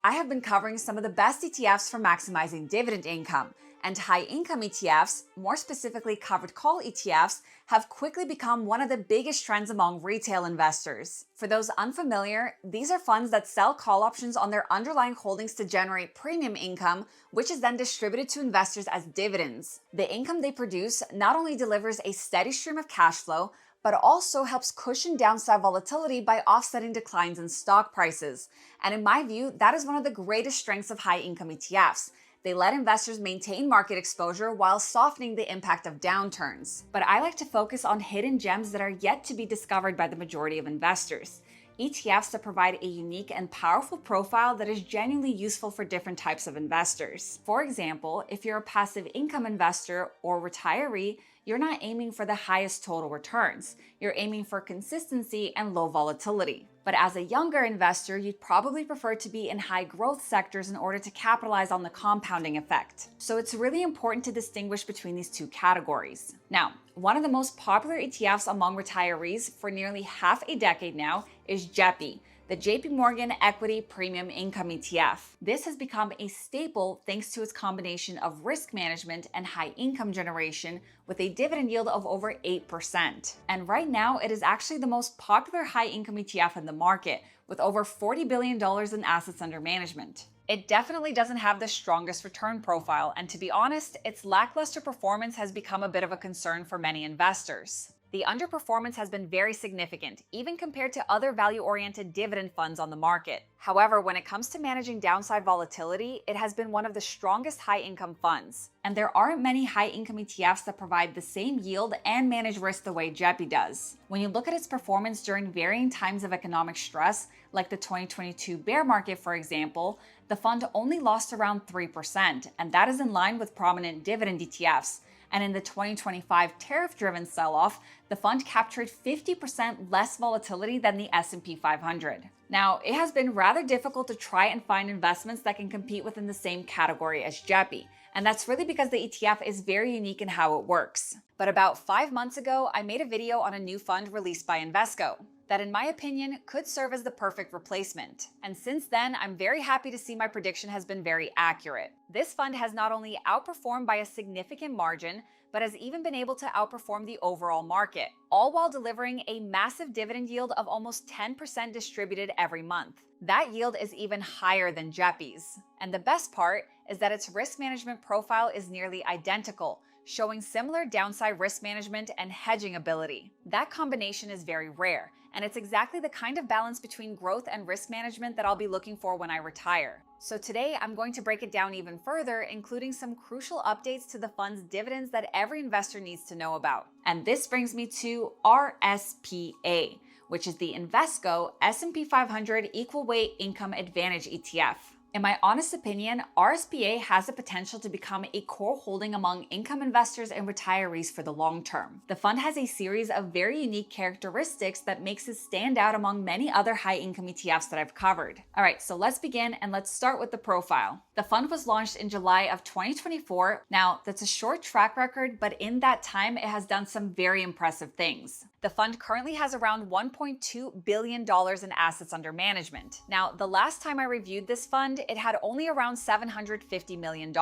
I have been covering some of the best ETFs for maximizing dividend income, and high-income ETFs, more specifically covered call ETFs, have quickly become one of the biggest trends among retail investors. For those unfamiliar, these are funds that sell call options on their underlying holdings to generate premium income, which is then distributed to investors as dividends. The income they produce not only delivers a steady stream of cash flow, but also helps cushion downside volatility by offsetting declines in stock prices. And in my view, that is one of the greatest strengths of high-income ETFs. They let investors maintain market exposure while softening the impact of downturns. But I like to focus on hidden gems that are yet to be discovered by the majority of investors. ETFs that provide a unique and powerful profile that is genuinely useful for different types of investors. For example, if you're a passive income investor or retiree, you're not aiming for the highest total returns. You're aiming for consistency and low volatility. But as a younger investor, you'd probably prefer to be in high growth sectors in order to capitalize on the compounding effect. So it's really important to distinguish between these two categories. Now, one of the most popular ETFs among retirees for nearly half a decade now is JEPI, the JP Morgan Equity Premium Income ETF. This has become a staple thanks to its combination of risk management and high income generation with a dividend yield of over 8%. And right now, it is actually the most popular high income ETF in the market with over $40 billion in assets under management. It definitely doesn't have the strongest return profile, and to be honest, its lackluster performance has become a bit of a concern for many investors. The underperformance has been very significant, even compared to other value-oriented dividend funds on the market. However, when it comes to managing downside volatility, it has been one of the strongest high-income funds. And there aren't many high-income ETFs that provide the same yield and manage risk the way JEPI does. When you look at its performance during varying times of economic stress, like the 2022 bear market, for example, the fund only lost around 3%, and that is in line with prominent dividend ETFs. And in the 2025 tariff-driven sell-off, the fund captured 50% less volatility than the S&P 500. Now, it has been rather difficult to try and find investments that can compete within the same category as JEPI, and that's really because the ETF is very unique in how it works. But about 5 months ago, I made a video on a new fund released by Invesco that, in my opinion, could serve as the perfect replacement. And since then, I'm very happy to see my prediction has been very accurate. This fund has not only outperformed by a significant margin, but has even been able to outperform the overall market, all while delivering a massive dividend yield of almost 10% distributed every month. That yield is even higher than JEPI's. And the best part is that its risk management profile is nearly identical, showing similar downside risk management and hedging ability. That combination is very rare, and it's exactly the kind of balance between growth and risk management that I'll be looking for when I retire. So today, I'm going to break it down even further, including some crucial updates to the fund's dividends that every investor needs to know about. And this brings me to RSPA, which is the Invesco S&P 500 Equal Weight Income Advantage ETF. In my honest opinion, RSPA has the potential to become a core holding among income investors and retirees for the long term. The fund has a series of very unique characteristics that makes it stand out among many other high-income ETFs that I've covered. All right, so let's begin and let's start with the profile. The fund was launched in July of 2024. Now, that's a short track record, but in that time, it has done some very impressive things. The fund currently has around $1.2 billion in assets under management. Now, the last time I reviewed this fund, it had only around $750 million,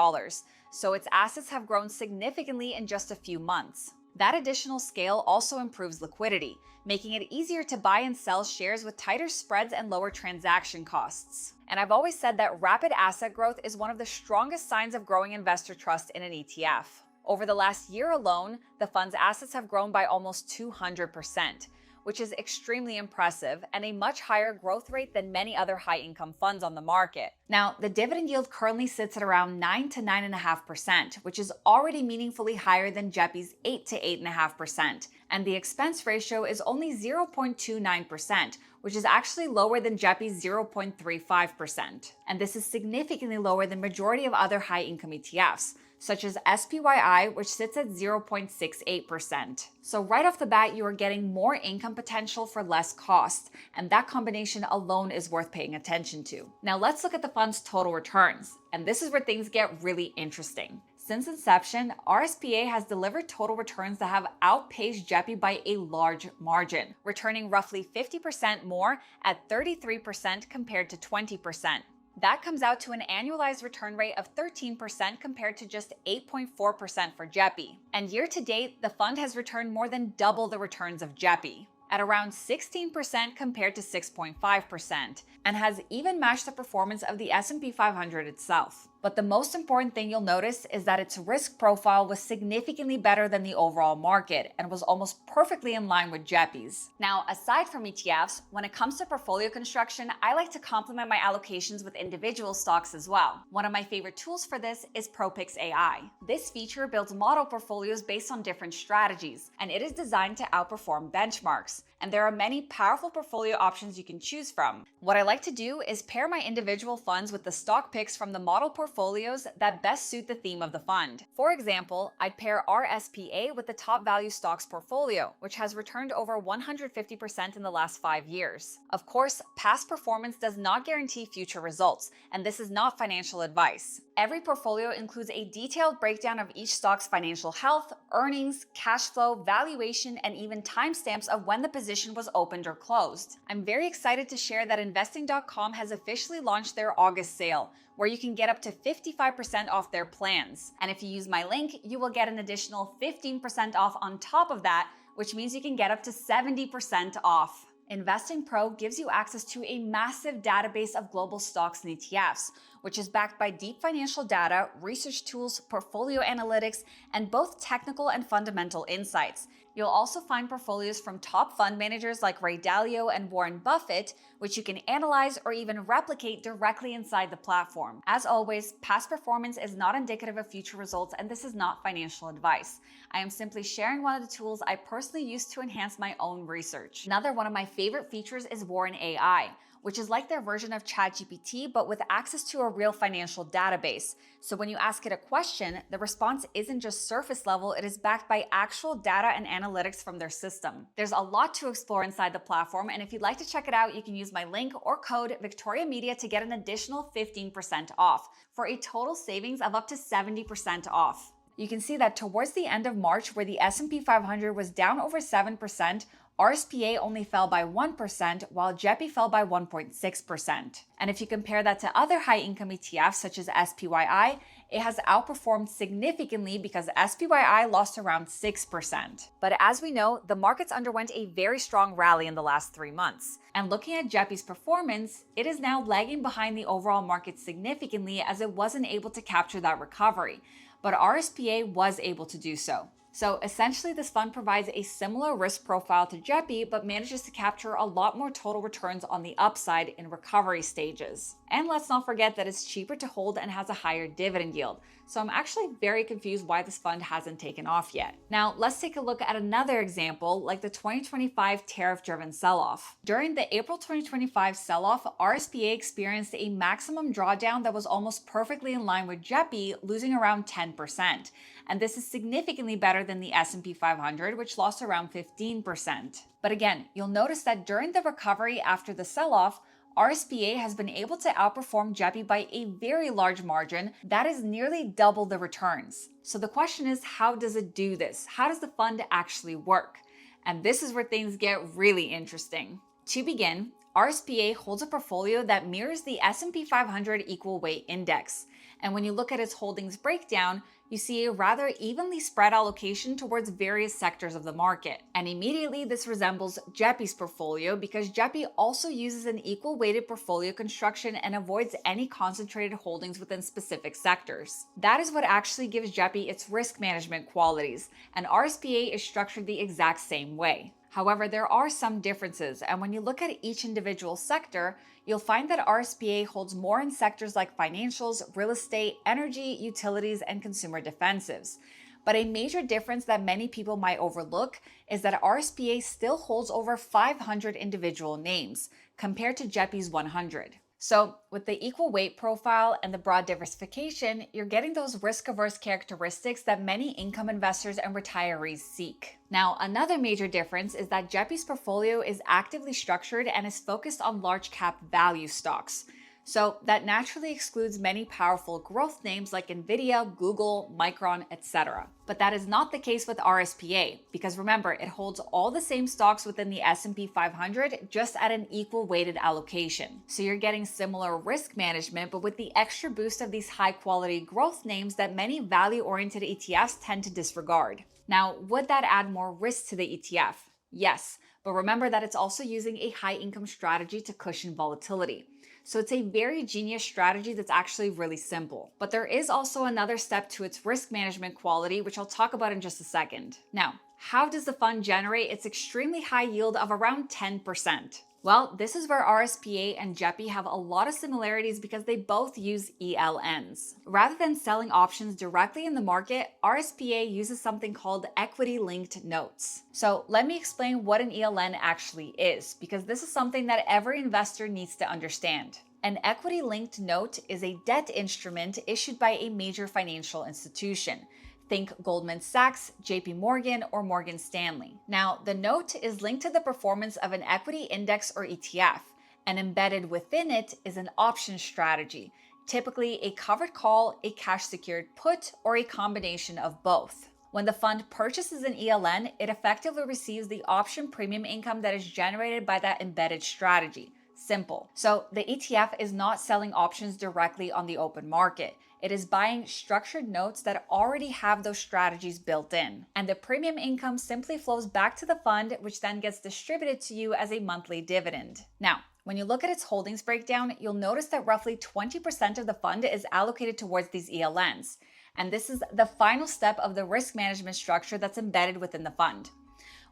so its assets have grown significantly in just a few months. That additional scale also improves liquidity, making it easier to buy and sell shares with tighter spreads and lower transaction costs. And I've always said that rapid asset growth is one of the strongest signs of growing investor trust in an ETF. Over the last year alone, the fund's assets have grown by almost 200%, which is extremely impressive and a much higher growth rate than many other high-income funds on the market. Now, the dividend yield currently sits at around 9 to 9.5%, which is already meaningfully higher than JEPI's 8 to 8.5%, and the expense ratio is only 0.29%, which is actually lower than JEPI's 0.35%. And this is significantly lower than majority of other high-income ETFs, such as SPYI, which sits at 0.68%. So right off the bat, you are getting more income potential for less cost, and that combination alone is worth paying attention to. Now let's look at the fund's total returns, and this is where things get really interesting. Since inception, RSPA has delivered total returns that have outpaced JEPI by a large margin, returning roughly 50% more at 33% compared to 20%. That comes out to an annualized return rate of 13% compared to just 8.4% for JEPI. And year to date, the fund has returned more than double the returns of JEPI, at around 16% compared to 6.5%, and has even matched the performance of the S&P 500 itself. But the most important thing you'll notice is that its risk profile was significantly better than the overall market and was almost perfectly in line with JEPI's. Now, aside from ETFs, when it comes to portfolio construction, I like to complement my allocations with individual stocks as well. One of my favorite tools for this is ProPix AI. This feature builds model portfolios based on different strategies, and it is designed to outperform benchmarks. And there are many powerful portfolio options you can choose from. What I like to do is pair my individual funds with the stock picks from the model portfolios that best suit the theme of the fund. For example, I'd pair RSPA with the top value stocks portfolio, which has returned over 150% in the last 5 years. Of course, past performance does not guarantee future results, and this is not financial advice. Every portfolio includes a detailed breakdown of each stock's financial health, earnings, cash flow, valuation, and even timestamps of when the position was opened or closed. I'm very excited to share that investing.com has officially launched their August sale, where you can get up to 55% off their plans. And if you use my link, you will get an additional 15% off on top of that, which means you can get up to 70% off. Investing Pro gives you access to a massive database of global stocks and ETFs, which is backed by deep financial data, research tools, portfolio analytics, and both technical and fundamental insights. You'll also find portfolios from top fund managers like Ray Dalio and Warren Buffett, which you can analyze or even replicate directly inside the platform. As always, past performance is not indicative of future results, and this is not financial advice. I am simply sharing one of the tools I personally use to enhance my own research. Another one of my favorite features is Warren AI, which is like their version of ChatGPT, but with access to a real financial database. So when you ask it a question, the response isn't just surface level, it is backed by actual data and analytics from their system. There's a lot to explore inside the platform, and if you'd like to check it out, you can use my link or code Victoria Media to get an additional 15% off, for a total savings of up to 70% off. You can see that towards the end of March, where the S&P 500 was down over 7%, RSPA only fell by 1%, while JEPI fell by 1.6%. And if you compare that to other high-income ETFs, such as SPYI, it has outperformed significantly because SPYI lost around 6%. But as we know, the markets underwent a very strong rally in the last 3 months. And looking at JEPI's performance, it is now lagging behind the overall market significantly as it wasn't able to capture that recovery. But RSPA was able to do so. So essentially, this fund provides a similar risk profile to JEPI, but manages to capture a lot more total returns on the upside in recovery stages. And let's not forget that it's cheaper to hold and has a higher dividend yield. So I'm actually very confused why this fund hasn't taken off yet. Now, let's take a look at another example, like the 2025 tariff-driven sell-off. During the April 2025 sell-off, RSPA experienced a maximum drawdown that was almost perfectly in line with JEPI, losing around 10%. And this is significantly better than the S&P 500, which lost around 15%. But again, you'll notice that during the recovery after the sell-off, RSPA has been able to outperform JEPI by a very large margin that is nearly double the returns. So the question is, how does it do this? How does the fund actually work? And this is where things get really interesting. To begin, RSPA holds a portfolio that mirrors the S&P 500 equal weight index. And when you look at its holdings breakdown, you see a rather evenly spread allocation towards various sectors of the market. And immediately this resembles JEPI's portfolio because JEPI also uses an equal weighted portfolio construction and avoids any concentrated holdings within specific sectors. That is what actually gives JEPI its risk management qualities, and RSPA is structured the exact same way. However, there are some differences, and when you look at each individual sector, you'll find that RSPA holds more in sectors like financials, real estate, energy, utilities, and consumer defensives. But a major difference that many people might overlook is that RSPA still holds over 500 individual names, compared to JEPI's 100. So with the equal weight profile and the broad diversification, you're getting those risk-averse characteristics that many income investors and retirees seek. Now, another major difference is that JEPI's portfolio is actively structured and is focused on large cap value stocks. So that naturally excludes many powerful growth names like Nvidia, Google, Micron, etc. But that is not the case with RSPA, because remember, it holds all the same stocks within the S&P 500 just at an equal weighted allocation. So you're getting similar risk management, but with the extra boost of these high quality growth names that many value-oriented ETFs tend to disregard. Now, would that add more risk to the ETF? Yes, but remember that it's also using a high income strategy to cushion volatility. So it's a very genius strategy that's actually really simple. But there is also another step to its risk management quality, which I'll talk about in just a second. Now, how does the fund generate its extremely high yield of around 10%? Well, this is where RSPA and JEPI have a lot of similarities because they both use ELNs. Rather than selling options directly in the market, RSPA uses something called equity-linked notes. So let me explain what an ELN actually is, because this is something that every investor needs to understand. An equity-linked note is a debt instrument issued by a major financial institution. Think Goldman Sachs, JP Morgan, or Morgan Stanley. Now, the note is linked to the performance of an equity index or ETF, and embedded within it is an option strategy, typically a covered call, a cash-secured put, or a combination of both. When the fund purchases an ELN, it effectively receives the option premium income that is generated by that embedded strategy. Simple. So the ETF is not selling options directly on the open market. It is buying structured notes that already have those strategies built in. And the premium income simply flows back to the fund, which then gets distributed to you as a monthly dividend. Now, when you look at its holdings breakdown, you'll notice that roughly 20% of the fund is allocated towards these ELNs. And this is the final step of the risk management structure that's embedded within the fund.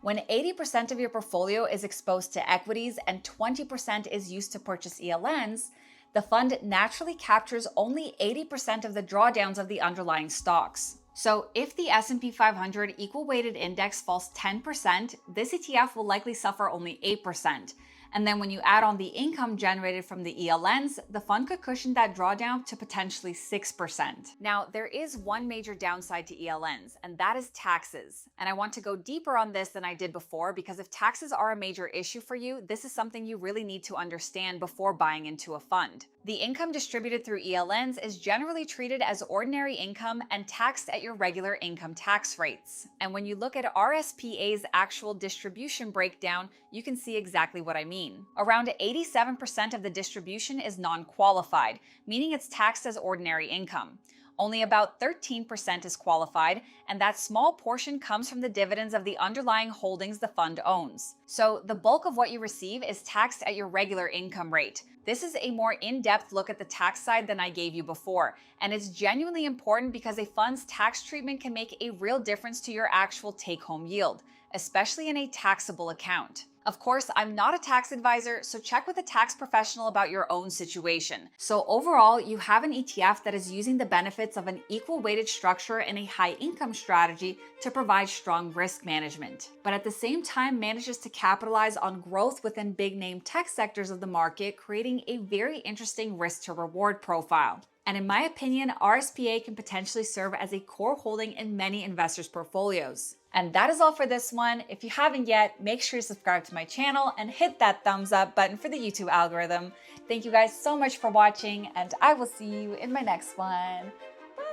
When 80% of your portfolio is exposed to equities and 20% is used to purchase ELNs, the fund naturally captures only 80% of the drawdowns of the underlying stocks. So if the S&P 500 equal weighted index falls 10%, this ETF will likely suffer only 8%. And then when you add on the income generated from the ELNs, the fund could cushion that drawdown to potentially 6%. Now, there is one major downside to ELNs, and that is taxes. And I want to go deeper on this than I did before, because if taxes are a major issue for you, this is something you really need to understand before buying into a fund. The income distributed through ELNs is generally treated as ordinary income and taxed at your regular income tax rates. And when you look at RSPA's actual distribution breakdown, you can see exactly what I mean. Around 87% of the distribution is non-qualified, meaning it's taxed as ordinary income. Only about 13% is qualified, and that small portion comes from the dividends of the underlying holdings the fund owns. So the bulk of what you receive is taxed at your regular income rate. This is a more in-depth look at the tax side than I gave you before, and it's genuinely important because a fund's tax treatment can make a real difference to your actual take-home yield, especially in a taxable account. Of course, I'm not a tax advisor, so check with a tax professional about your own situation. So overall, you have an ETF that is using the benefits of an equal weighted structure and a high income strategy to provide strong risk management, but at the same time manages to capitalize on growth within big name tech sectors of the market, creating a very interesting risk to reward profile. And in my opinion, RSPA can potentially serve as a core holding in many investors' portfolios. And that is all for this one. If you haven't yet, make sure to subscribe to my channel and hit that thumbs up button for the YouTube algorithm. Thank you guys so much for watching, and I will see you in my next one. Bye!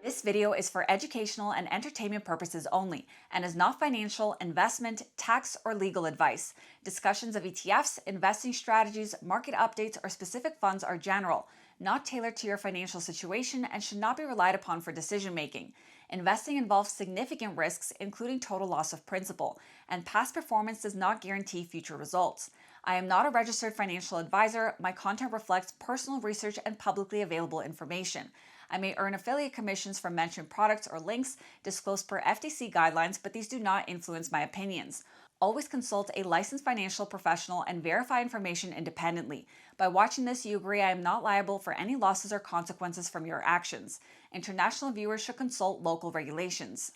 This video is for educational and entertainment purposes only and is not financial, investment, tax, or legal advice. Discussions of ETFs, investing strategies, market updates, or specific funds are general, not tailored to your financial situation, and should not be relied upon for decision-making. Investing involves significant risks, including total loss of principal, and past performance does not guarantee future results. I am not a registered financial advisor. My content reflects personal research and publicly available information. I may earn affiliate commissions from mentioned products or links disclosed per FTC guidelines, but these do not influence my opinions. Always consult a licensed financial professional and verify information independently. By watching this, you agree I am not liable for any losses or consequences from your actions. International viewers should consult local regulations.